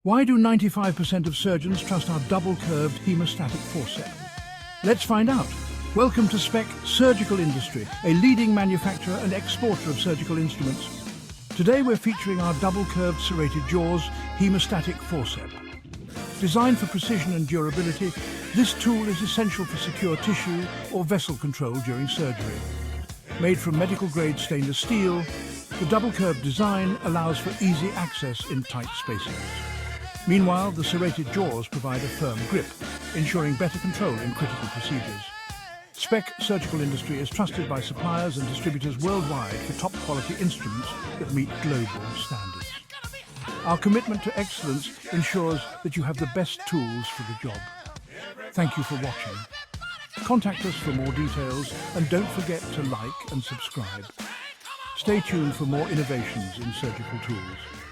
Why do 95% of surgeons trust our double-curved hemostatic forceps? Let's find out. Welcome to Spec Surgical Industry, a leading manufacturer and exporter of surgical instruments. Today we're featuring our double-curved serrated jaws hemostatic forceps. Designed for precision and durability, this tool is essential for secure tissue or vessel control during surgery. Made from medical-grade stainless steel, the double-curved design allows for easy access in tight spaces. Meanwhile, the serrated jaws provide a firm grip, ensuring better control in critical procedures. Spec Surgical Industry is trusted by suppliers and distributors worldwide for top-quality instruments that meet global standards. Our commitment to excellence ensures that you have the best tools for the job. Thank you for watching. Contact us for more details and don't forget to like and subscribe. Stay tuned for more innovations in surgical tools.